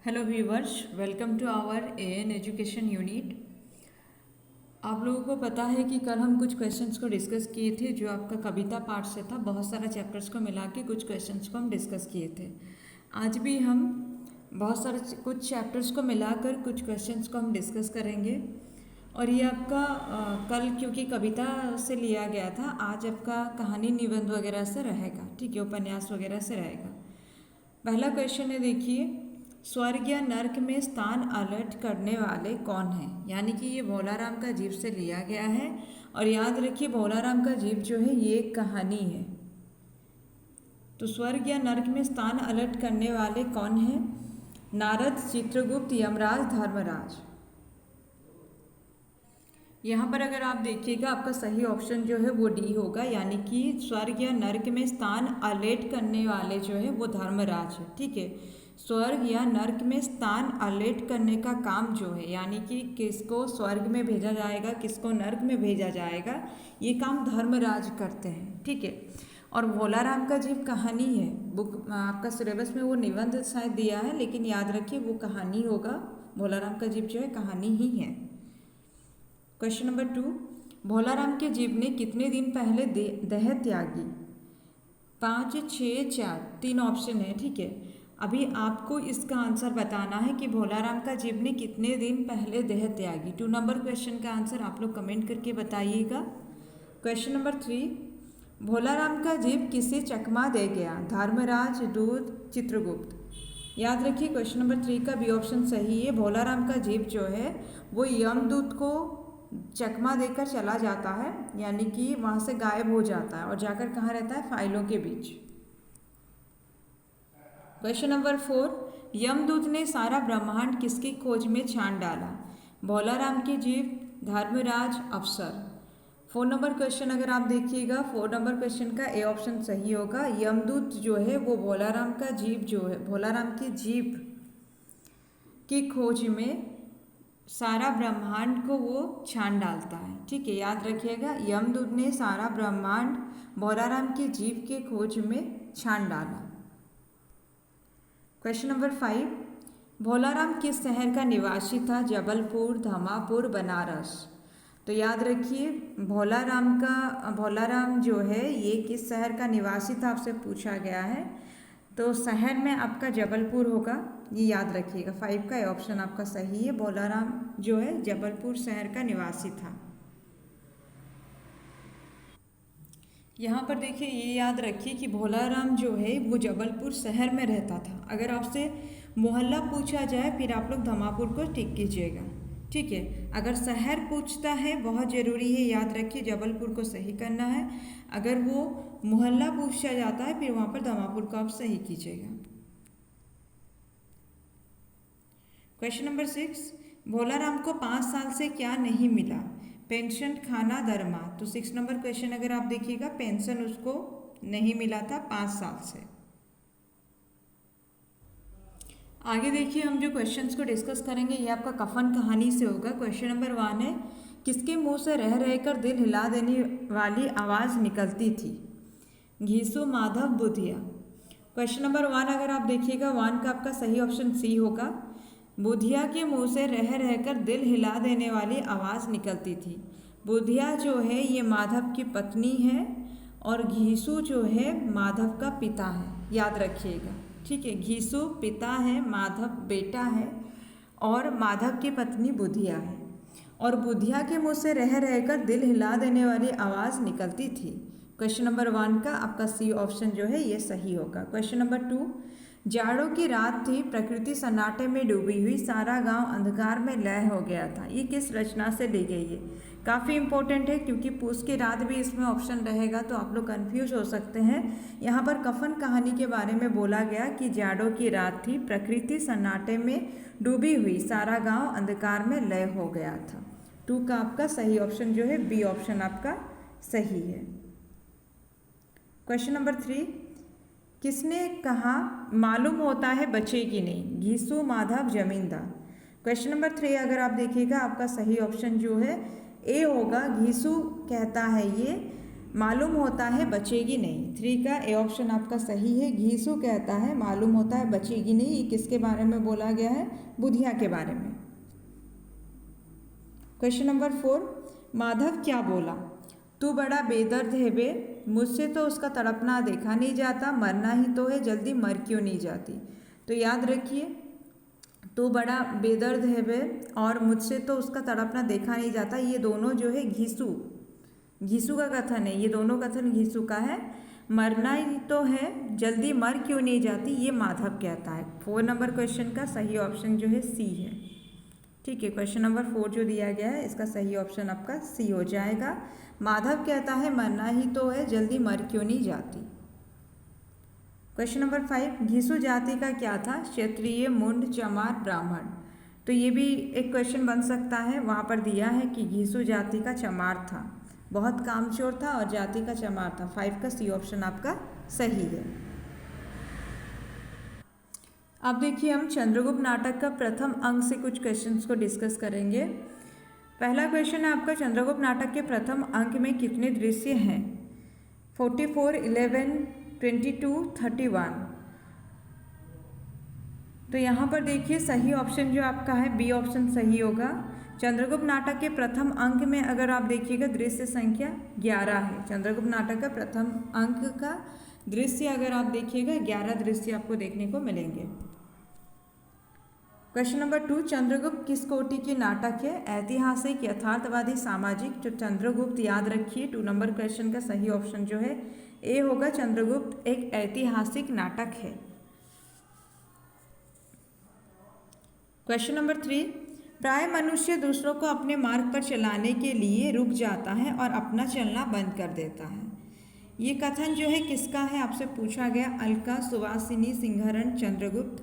Hello viewers, welcome to our AN education unit. आप लोगों को पता है कि कल हम कुछ क्वेश्चंस को डिस्कस किए थे जो आपका कविता पार्ट से था। बहुत सारा चैप्टर्स को मिला के कुछ क्वेश्चंस को हम डिस्कस किए थे। आज भी हम बहुत सारे कुछ चैप्टर्स को मिलाकर कुछ क्वेश्चंस को हम डिस्कस करेंगे। और ये आपका कल क्योंकि कविता से लिया गया था, आज आपका कहानी निबंध वगैरह से रहेगा। ठीक है, उपन्यास वगैरह से रहेगा। पहला क्वेश्चन है, देखिए, स्वर्ग या नर्क में स्थान अलर्ट करने वाले कौन हैं? यानी कि ये भोलाराम का जीव से लिया गया है। और याद रखिए, भोलाराम का जीव जो है ये एक कहानी है। तो स्वर्ग या नर्क में स्थान अलर्ट करने वाले कौन हैं? नारद, चित्रगुप्त, यमराज, धर्मराज। यहाँ पर अगर आप देखिएगा, आपका सही ऑप्शन जो है वो डी होगा, यानी कि स्वर्ग या नर्क में स्थान अलर्ट करने वाले जो है वो धर्मराज है। ठीक है, स्वर्ग या नर्क में स्थान अलर्ट करने का काम जो है, यानी कि किसको स्वर्ग में भेजा जाएगा, किसको नर्क में भेजा जाएगा, ये काम धर्मराज करते हैं। ठीक है, और भोलाराम का जीव कहानी है। बुक आपका सिलेबस में वो निबंध शायद दिया है, लेकिन याद रखिए वो कहानी होगा। भोलाराम का जीव जो है कहानी ही है। क्वेश्चन नंबर 2, भोलाराम के जीव ने कितने दिन पहले देह त्यागी? 5, 6, 4, 3 ऑप्शन है। ठीक है, अभी आपको इसका आंसर बताना है कि भोलाराम का जीव ने कितने दिन पहले देह त्यागी। 2 नंबर क्वेश्चन का आंसर आप लोग कमेंट करके बताइएगा। क्वेश्चन नंबर 3, भोलाराम का जीव किसे चकमा दे गया? धर्मराज, दूत, चित्रगुप्त। याद रखिए, क्वेश्चन नंबर 3 का बी ऑप्शन सही है। भोलाराम का जीव जो है वो यमदूत को चकमा देकर चला जाता है, यानी कि वहाँ से गायब हो जाता है और जाकर कहाँ रहता है? फाइलों के बीच। क्वेश्चन नंबर 4, यमदूत ने सारा ब्रह्मांड किसकी खोज में छान डाला? भोलाराम के जीव, धर्मराज, अफसर। 4 नंबर क्वेश्चन अगर आप देखिएगा, 4 नंबर क्वेश्चन का ए ऑप्शन सही होगा। यमदूत जो है वो भोलाराम का जीव जो है, भोलाराम के जीव की खोज में सारा ब्रह्मांड को वो छान डालता है। ठीक है, याद रखिएगा, यमदूत ने सारा ब्रह्मांड भोलाराम के जीव के खोज में छान डाला। क्वेश्चन नंबर 5, भोलाराम किस शहर का निवासी था? जबलपुर, धमापुर, बनारस। तो याद रखिए, भोलाराम जो है ये किस शहर का निवासी था आपसे पूछा गया है। तो शहर में आपका जबलपुर होगा, ये याद रखिएगा। 5 का ऑप्शन आपका सही है। भोलाराम जो है जबलपुर शहर का निवासी था। यहाँ पर देखिए, ये याद रखिए कि भोलाराम जो है वो जबलपुर शहर में रहता था। अगर आपसे मोहल्ला पूछा जाए फिर आप लोग धमापुर को टिक कीजिएगा। ठीक है, अगर शहर पूछता है बहुत ज़रूरी है, याद रखिए जबलपुर को सही करना है। अगर वो मोहल्ला पूछा जाता है फिर वहाँ पर धमापुर को आप सही कीजिएगा। क्वेश्चन नंबर 6, भोलाराम को 5 साल से क्या नहीं मिला? पेंशन, खाना, दरमा। तो 6 नंबर क्वेश्चन अगर आप देखिएगा, पेंशन उसको नहीं मिला था 5 साल से। आगे देखिए, हम जो क्वेश्चंस को डिस्कस करेंगे ये आपका कफन कहानी से होगा। क्वेश्चन नंबर 1 है, किसके मुंह से रह रहकर दिल हिला देने वाली आवाज़ निकलती थी? घीसू, माधव, बुधिया। क्वेश्चन नंबर 1 अगर आप देखिएगा, 1 का आपका सही ऑप्शन सी होगा। बुधिया के मुंह से रह रहकर दिल हिला देने वाली आवाज़ निकलती थी। बुधिया जो है ये माधव की पत्नी है और घीसू जो है माधव का पिता है, याद रखिएगा। ठीक है, घीसू पिता है, माधव बेटा है और माधव की पत्नी बुधिया है। और बुधिया के मुंह से रह रहकर दिल हिला देने वाली आवाज़ निकलती थी। क्वेश्चन नंबर 1 का आपका सी ऑप्शन जो है ये सही होगा। क्वेश्चन नंबर 2, जाड़ों की रात थी, प्रकृति सन्नाटे में डूबी हुई, सारा गांव अंधकार में लय हो गया था। ये किस रचना से ली गई है? काफ़ी इंपॉर्टेंट है क्योंकि पूस की रात भी इसमें ऑप्शन रहेगा तो आप लोग कंफ्यूज हो सकते हैं। यहाँ पर कफन कहानी के बारे में बोला गया कि जाड़ों की रात थी, प्रकृति सन्नाटे में डूबी हुई, सारा गाँव अंधकार में लय हो गया था। 2 का आपका सही ऑप्शन जो है बी ऑप्शन आपका सही है। क्वेश्चन नंबर 3, किसने कहा मालूम होता है बचेगी नहीं? घीसू, माधव, जमींदार। क्वेश्चन नंबर 3 अगर आप देखिएगा, आपका सही ऑप्शन जो है ए होगा। घीसू कहता है ये मालूम होता है बचेगी नहीं। 3 का ए ऑप्शन आपका सही है। घीसू कहता है मालूम होता है बचेगी नहीं। ये किसके बारे में बोला गया है? बुधिया के बारे में। क्वेश्चन नंबर 4, माधव क्या बोला? तू बड़ा बेदर्द है बे, मुझसे तो उसका तड़पना देखा नहीं जाता, मरना ही तो है, जल्दी मर क्यों नहीं जाती। तो याद रखिए, तू बड़ा बेदर्द है बे और मुझसे तो उसका तड़पना देखा नहीं जाता, ये दोनों जो है घीसू का कथन है। ये दोनों कथन घीसू का है। मरना ही तो है, जल्दी मर क्यों नहीं जाती, ये माधव कहता है। 4 नंबर क्वेश्चन का सही ऑप्शन जो है सी है। ठीक है, क्वेश्चन नंबर 4 जो दिया गया है इसका सही ऑप्शन आपका सी हो जाएगा। माधव कहता है मरना ही तो है, जल्दी मर क्यों नहीं जाती। क्वेश्चन नंबर 5, घीसू जाति का क्या था? क्षत्रिय, मुंड, चमार, ब्राह्मण। तो ये भी एक क्वेश्चन बन सकता है। वहाँ पर दिया है कि घीसू जाति का चमार था, बहुत कामचोर था और जाति का चमार था। 5 का सी ऑप्शन आपका सही है। अब देखिए, हम चंद्रगुप्त नाटक का प्रथम अंक से कुछ क्वेश्चंस को डिस्कस करेंगे। पहला क्वेश्चन है आपका, चंद्रगुप्त नाटक के प्रथम अंक में कितने दृश्य हैं? 44, 11, 22, 31। तो यहाँ पर देखिए सही ऑप्शन जो आपका है बी ऑप्शन सही होगा। चंद्रगुप्त नाटक के प्रथम अंक में अगर आप देखिएगा दृश्य संख्या 11 है। चंद्रगुप्त नाटक का प्रथम अंक का दृश्य अगर आप देखिएगा 11 दृश्य आपको देखने को मिलेंगे। क्वेश्चन नंबर 2, चंद्रगुप्त किस कोटि के नाटक है? ऐतिहासिक, यथार्थवादी, सामाजिक। तो चंद्रगुप्त याद रखिए, 2 नंबर क्वेश्चन का सही ऑप्शन जो है ए होगा। चंद्रगुप्त एक ऐतिहासिक नाटक है। क्वेश्चन नंबर 3, प्राय मनुष्य दूसरों को अपने मार्ग पर चलाने के लिए रुक जाता है और अपना चलना बंद कर देता है। ये कथन जो है किसका है आपसे पूछा गया? अलका, सुवासिनी, सिंहरण, चंद्रगुप्त।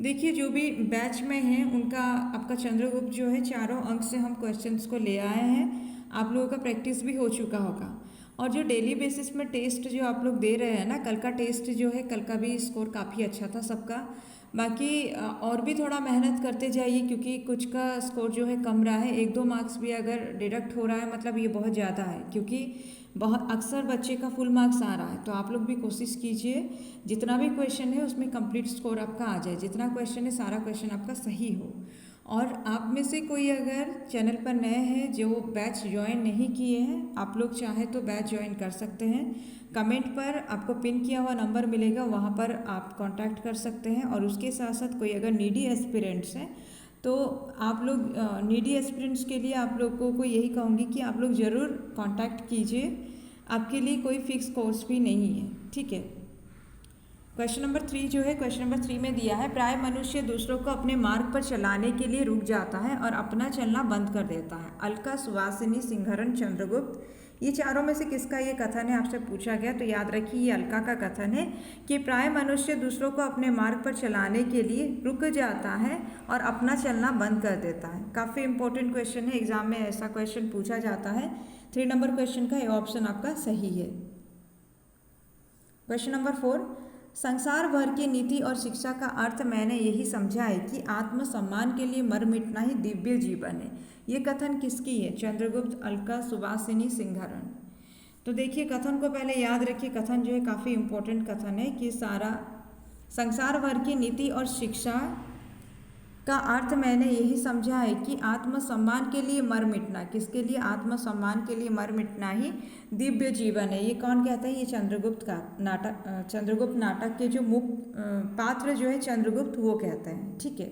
देखिए, जो भी बैच में हैं उनका आपका चंद्रगुप्त जो है चारों अंक से हम क्वेश्चंस को ले आए हैं। आप लोगों का प्रैक्टिस भी हो चुका होगा। और जो डेली बेसिस में टेस्ट जो आप लोग दे रहे हैं ना, कल का टेस्ट जो है, कल का भी स्कोर काफ़ी अच्छा था सबका। बाकी और भी थोड़ा मेहनत करते जाइए, क्योंकि कुछ का स्कोर जो है कम रहा है। 1-2 मार्क्स भी अगर डिडक्ट हो रहा है मतलब ये बहुत ज़्यादा है, क्योंकि बहुत अक्सर बच्चे का फुल मार्क्स आ रहा है। तो आप लोग भी कोशिश कीजिए जितना भी क्वेश्चन है उसमें कंप्लीट स्कोर आपका आ जाए। जितना क्वेश्चन है सारा क्वेश्चन आपका सही हो। और आप में से कोई अगर चैनल पर नए हैं जो बैच ज्वाइन नहीं किए हैं, आप लोग चाहे तो बैच ज्वाइन कर सकते हैं। कमेंट पर आपको पिन किया हुआ नंबर मिलेगा, वहाँ पर आप कांटेक्ट कर सकते हैं। और उसके साथ साथ कोई अगर नीडी एस्पिरेंट्स हैं तो आप लोग नीडी एस्पिरेंट्स के लिए आप लोगों को यही कहूँगी कि आप लोग ज़रूर कांटेक्ट कीजिए। आपके लिए कोई फिक्स कोर्स भी नहीं है, ठीक है। क्वेश्चन नंबर 3 जो है, क्वेश्चन नंबर 3 में दिया है, प्राय मनुष्य दूसरों को अपने मार्ग पर चलाने के लिए रुक जाता है और अपना चलना बंद कर देता है। अलका, सुवासिनी, सिंहरण, चंद्रगुप्त, ये चारों में से किसका ये कथन है आपसे पूछा गया। तो याद रखिए ये अलका का कथन है कि प्राय मनुष्य दूसरों को अपने मार्ग पर चलाने के लिए रुक जाता है और अपना चलना बंद कर देता है। काफ़ी इंपॉर्टेंट क्वेश्चन है, एग्जाम में ऐसा क्वेश्चन पूछा जाता है। 3 नंबर क्वेश्चन का ये ऑप्शन आपका सही है। क्वेश्चन नंबर 4, संसार भर की नीति और शिक्षा का अर्थ मैंने यही समझा है कि आत्मसम्मान के लिए मर मिटना ही दिव्य जीवन है। ये कथन किसकी है? चंद्रगुप्त, अलका, सुवासिनी, सिंहरण। तो देखिए कथन को पहले याद रखिए। कथन जो है काफ़ी इंपॉर्टेंट कथन है कि संसार भर की नीति और शिक्षा का अर्थ मैंने यही समझा है कि आत्मसम्मान के लिए मर मिटना, किसके लिए? आत्मसम्मान के लिए मर मिटना ही दिव्य जीवन है। ये कौन कहता है? ये चंद्रगुप्त का नाटक, चंद्रगुप्त नाटक के जो मुख्य पात्र जो है चंद्रगुप्त, वो कहते हैं, ठीक है।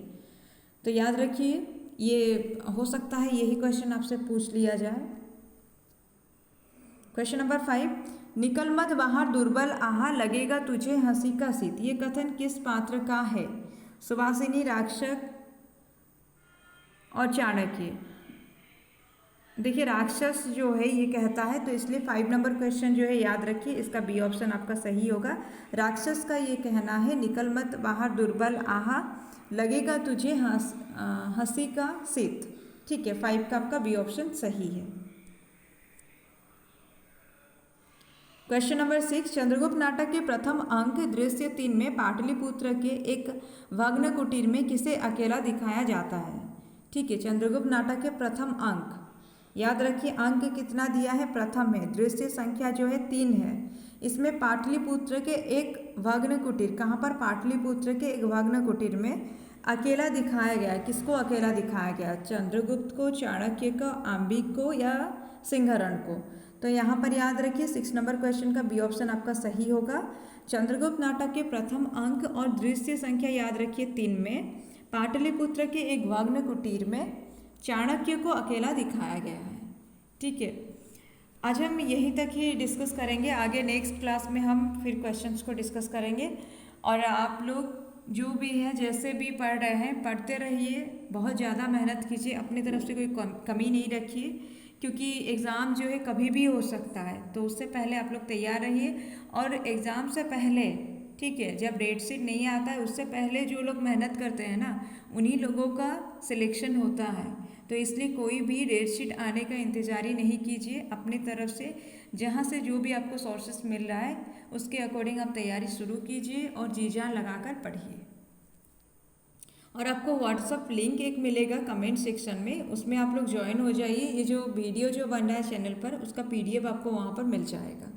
तो याद रखिए, ये हो सकता है यही क्वेश्चन आपसे पूछ लिया जाए। क्वेश्चन नंबर 5, निकल मत बाहर दुर्बल आहा, लगेगा तुझे हंसी का शीत। ये कथन किस पात्र का है? सुवासिनी, राक्षस और चाणक्य। देखिए राक्षस जो है ये कहता है, तो इसलिए 5 नंबर क्वेश्चन जो है याद रखिए, इसका बी ऑप्शन आपका सही होगा। राक्षस का ये कहना है, निकल मत बाहर दुर्बल आहा, लगेगा तुझे हंसी का शीत, ठीक है। 5 का आपका बी ऑप्शन सही है। क्वेश्चन नंबर 6, चंद्रगुप्त नाटक के प्रथम अंक दृश्य 3 में पाटलिपुत्र के एक भग्न कुटीर में किसे अकेला दिखाया जाता है? ठीक है, चंद्रगुप्त नाटक के प्रथम अंक याद रखिए अंक कितना दिया है, प्रथम है। दृश्य संख्या जो है 3 है। इसमें पाटलिपुत्र के एक भग्न कुटीर, कहाँ पर, पाटलिपुत्र के एक भग्न कुटीर में अकेला दिखाया गया। किसको अकेला दिखाया गया, चंद्रगुप्त को, चाणक्य को, अंबिक को या सिंहरण को। तो यहाँ पर याद रखिए 6 नंबर क्वेश्चन का बी ऑप्शन आपका सही होगा। चंद्रगुप्त नाटक के प्रथम अंक और दृश्य संख्या याद रखिए 3 में पाटलिपुत्र के एक भग्न कुटीर में चाणक्य को अकेला दिखाया गया है। ठीक है, आज हम यहीं तक ही डिस्कस करेंगे। आगे नेक्स्ट क्लास में हम फिर क्वेश्चंस को डिस्कस करेंगे। और आप लोग जो भी है जैसे भी पढ़ रहे हैं पढ़ते रहिए, बहुत ज़्यादा मेहनत कीजिए, अपनी तरफ से कोई कमी नहीं रखिए, क्योंकि एग्ज़ाम जो है कभी भी हो सकता है। तो उससे पहले आप लोग तैयार रहिए। और एग्ज़ाम से पहले, ठीक है, जब डेट शीट नहीं आता है उससे पहले जो लोग मेहनत करते हैं ना, उन्हीं लोगों का सिलेक्शन होता है। तो इसलिए कोई भी डेट शीट आने का इंतज़ार ही नहीं कीजिए। अपनी तरफ से जहाँ से जो भी आपको सोर्सेस मिल रहा है उसके अकॉर्डिंग आप तैयारी शुरू कीजिए और जी जान लगाकर पढ़िए। और आपको व्हाट्सअप लिंक एक मिलेगा कमेंट सेक्शन में, उसमें आप लोग ज्वाइन हो जाइए। ये जो वीडियो जो बन रहा है चैनल पर उसका PDF आपको वहाँ पर मिल जाएगा।